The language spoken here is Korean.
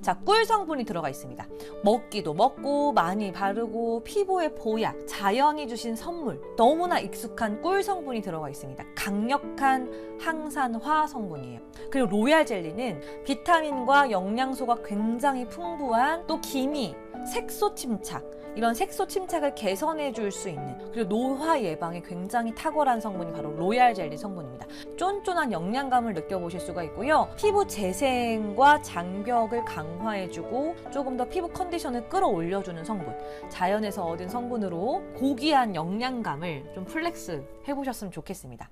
자, 꿀 성분이 들어가 있습니다. 먹기도 먹고 많이 바르고 피부의 보약, 자연이 주신 선물, 너무나 익숙한 꿀 성분이 들어가 있습니다. 강력한 항산화 성분이에요. 그리고 로얄 젤리는 비타민과 영양소가 굉장히 풍부한, 또 기미, 색소 침착, 이런 색소 침착을 개선해 줄 수 있는, 그리고 노화 예방에 굉장히 탁월한 성분이 바로 로얄 젤리 성분입니다. 쫀쫀한 영양감을 느껴보실 수가 있고요. 피부 재생과 장벽을 강화해주고 조금 더 피부 컨디션을 끌어올려주는 성분, 자연에서 얻은 성분으로 고귀한 영양감을 좀 플렉스 해보셨으면 좋겠습니다.